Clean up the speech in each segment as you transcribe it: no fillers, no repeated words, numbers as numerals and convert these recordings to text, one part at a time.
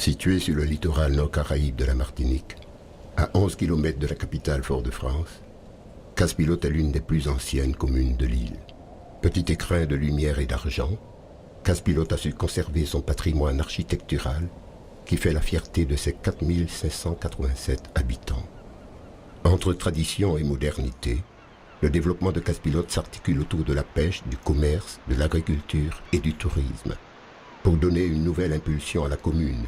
Situé sur le littoral nord-caraïbe de la Martinique, à 11 km de la capitale Fort-de-France, Casse-Pilote est l'une des plus anciennes communes de l'île. Petit écrin de lumière et d'argent, Casse-Pilote a su conserver son patrimoine architectural qui fait la fierté de ses 4587 habitants. Entre tradition et modernité, le développement de Casse-Pilote s'articule autour de la pêche, du commerce, de l'agriculture et du tourisme. Pour donner une nouvelle impulsion à la commune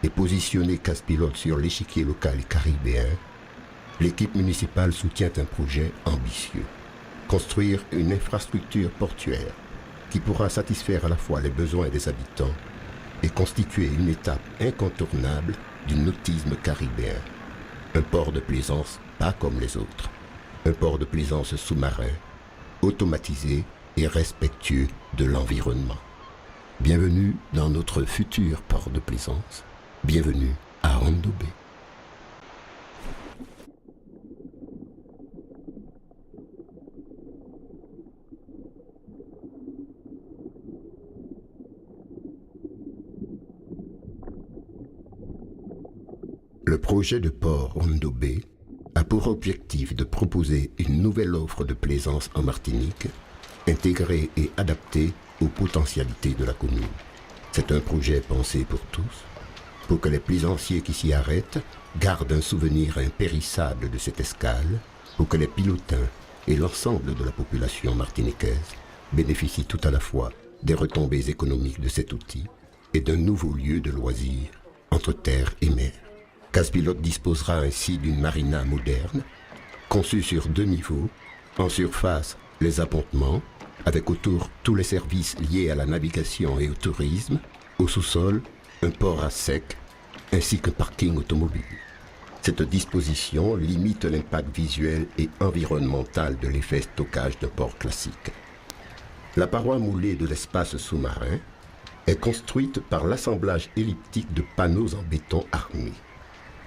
et positionner Casse-Pilote sur l'échiquier local et caribéen, l'équipe municipale soutient un projet ambitieux. Construire une infrastructure portuaire qui pourra satisfaire à la fois les besoins des habitants et constituer une étape incontournable du nautisme caribéen. Un port de plaisance pas comme les autres. Un port de plaisance sous-marin, automatisé et respectueux de l'environnement. Bienvenue dans notre futur port de plaisance. Bienvenue à Hondo Bay. Le projet de port Hondo Bay a pour objectif de proposer une nouvelle offre de plaisance en Martinique, intégrée et adaptée aux potentialités de la commune. C'est un projet pensé pour tous, pour que les plaisanciers qui s'y arrêtent gardent un souvenir impérissable de cette escale, pour que les pilotins et l'ensemble de la population martiniquaise bénéficient tout à la fois des retombées économiques de cet outil et d'un nouveau lieu de loisirs entre terre et mer. Casse-Pilote disposera ainsi d'une marina moderne, conçue sur 2 niveaux, en surface les appontements, avec autour tous les services liés à la navigation et au tourisme, au sous-sol, un port à sec, ainsi qu'un parking automobile. Cette disposition limite l'impact visuel et environnemental de l'effet stockage d'un port classique. La paroi moulée de l'espace sous-marin est construite par l'assemblage elliptique de panneaux en béton armé.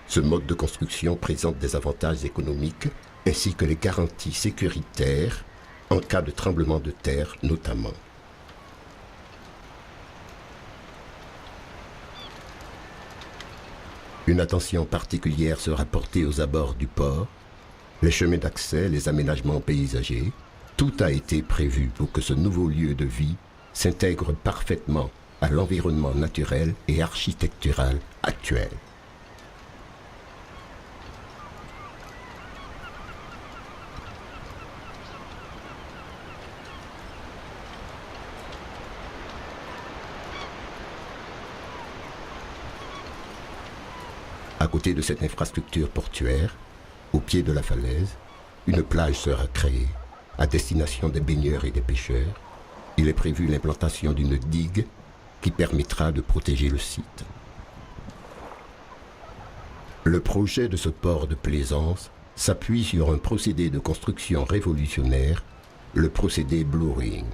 Ce mode de construction présente des avantages économiques ainsi que les garanties sécuritaires en cas de tremblement de terre notamment. Une attention particulière sera portée aux abords du port, les chemins d'accès, les aménagements paysagers. Tout a été prévu pour que ce nouveau lieu de vie s'intègre parfaitement à l'environnement naturel et architectural actuel. À côté de cette infrastructure portuaire, au pied de la falaise, une plage sera créée à destination des baigneurs et des pêcheurs. Il est prévu l'implantation d'une digue qui permettra de protéger le site. Le projet de ce port de plaisance s'appuie sur un procédé de construction révolutionnaire, le procédé bluring.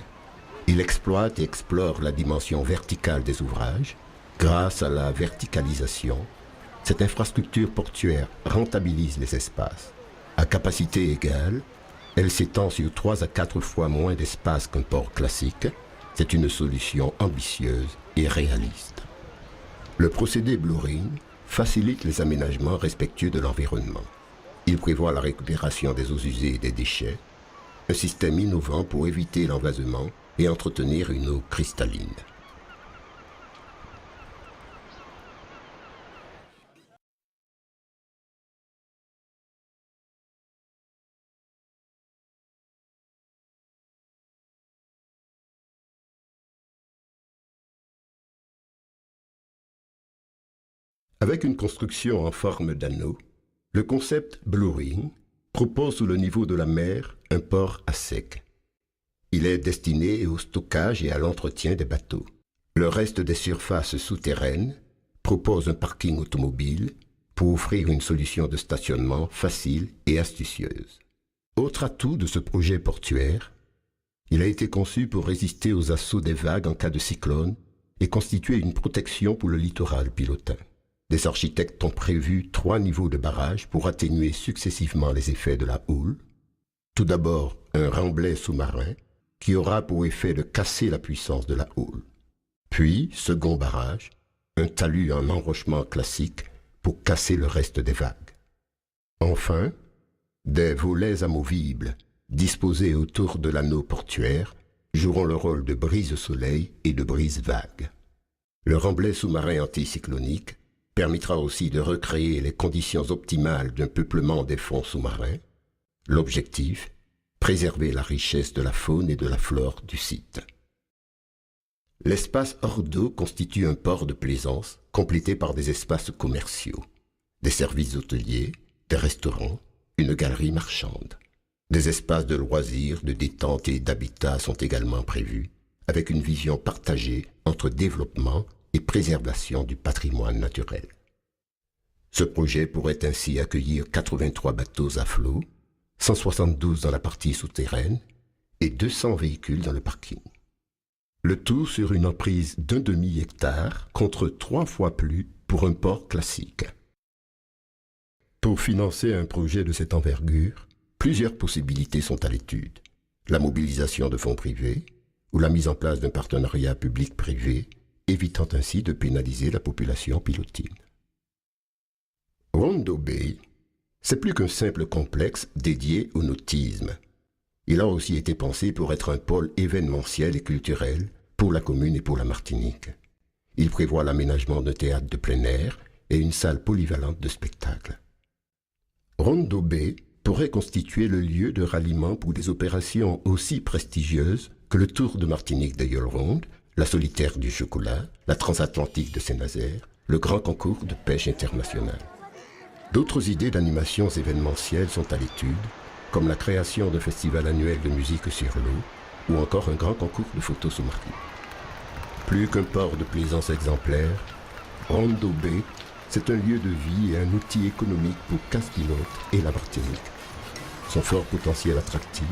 Il exploite et explore la dimension verticale des ouvrages. Grâce à la verticalisation, cette infrastructure portuaire rentabilise les espaces. À capacité égale, elle s'étend sur 3 à 4 fois moins d'espace qu'un port classique. C'est une solution ambitieuse et réaliste. Le procédé bluring facilite les aménagements respectueux de l'environnement. Il prévoit la récupération des eaux usées et des déchets, un système innovant pour éviter l'envasement et entretenir une eau cristalline. Avec une construction en forme d'anneau, le concept bluring propose sous le niveau de la mer un port à sec. Il est destiné au stockage et à l'entretien des bateaux. Le reste des surfaces souterraines propose un parking automobile pour offrir une solution de stationnement facile et astucieuse. Autre atout de ce projet portuaire, il a été conçu pour résister aux assauts des vagues en cas de cyclone et constituer une protection pour le littoral pilotain. Des architectes ont prévu 3 niveaux de barrage pour atténuer successivement les effets de la houle. Tout d'abord, un remblai sous-marin qui aura pour effet de casser la puissance de la houle. Puis, second barrage, un talus en enrochement classique pour casser le reste des vagues. Enfin, des volets amovibles disposés autour de l'anneau portuaire joueront le rôle de brise-soleil et de brise-vague. Le remblai sous-marin anticyclonique permettra aussi de recréer les conditions optimales d'un peuplement des fonds sous-marins. L'objectif, préserver la richesse de la faune et de la flore du site. L'espace hors d'eau constitue un port de plaisance complété par des espaces commerciaux, des services hôteliers, des restaurants, une galerie marchande. Des espaces de loisirs, de détente et d'habitat sont également prévus, avec une vision partagée entre développement et préservation du patrimoine naturel. Ce projet pourrait ainsi accueillir 83 bateaux à flot, 172 dans la partie souterraine et 200 véhicules dans le parking. Le tout sur une emprise d'1 demi-hectare contre 3 fois plus pour un port classique. Pour financer un projet de cette envergure, plusieurs possibilités sont à l'étude. La mobilisation de fonds privés ou la mise en place d'un partenariat public-privé, évitant ainsi de pénaliser la population pilotine. Rondo Bay, c'est plus qu'un simple complexe dédié au nautisme. Il a aussi été pensé pour être un pôle événementiel et culturel pour la commune et pour la Martinique. Il prévoit l'aménagement d'un théâtre de plein air et une salle polyvalente de spectacle. Rondo Bay pourrait constituer le lieu de ralliement pour des opérations aussi prestigieuses que le Tour de Martinique de Yolronde, la Solitaire du Chocolat, la Transatlantique de Saint-Nazaire, le Grand Concours de pêche international. D'autres idées d'animations événementielles sont à l'étude, comme la création d'un festival annuel de musique sur l'eau ou encore un grand concours de photos sous-marines. Plus qu'un port de plaisance exemplaire, Rondo Bay, c'est un lieu de vie et un outil économique pour Casse-Pilote et la Martinique. Son fort potentiel attractif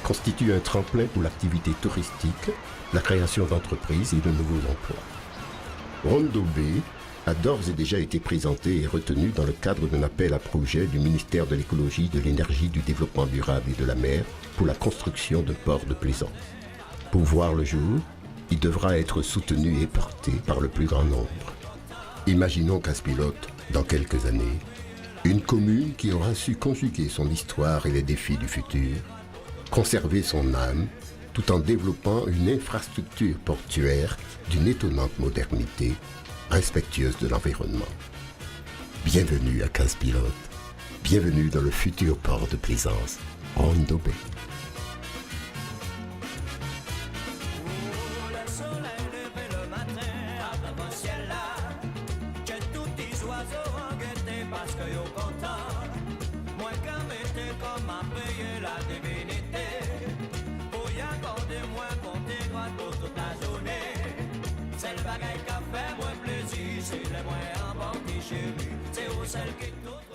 constitue un tremplin pour l'activité touristique, la création d'entreprises et de nouveaux emplois. Rondo Bay a d'ores et déjà été présenté et retenu dans le cadre d'un appel à projet du ministère de l'Écologie, de l'Énergie, du Développement durable et de la mer pour la construction d'un port de plaisance. Pour voir le jour, il devra être soutenu et porté par le plus grand nombre. Imaginons Casse-Pilote, dans quelques années, une commune qui aura su conjuguer son histoire et les défis du futur, conserver son âme, tout en développant une infrastructure portuaire d'une étonnante modernité, respectueuse de l'environnement. Bienvenue à Casse-Pilote, bienvenue dans le futur port de plaisance, Rondo Bay. C'est le bagaille qu'a fait moins plaisir, c'est le moins en banque chez lui, c'est au celle qui tout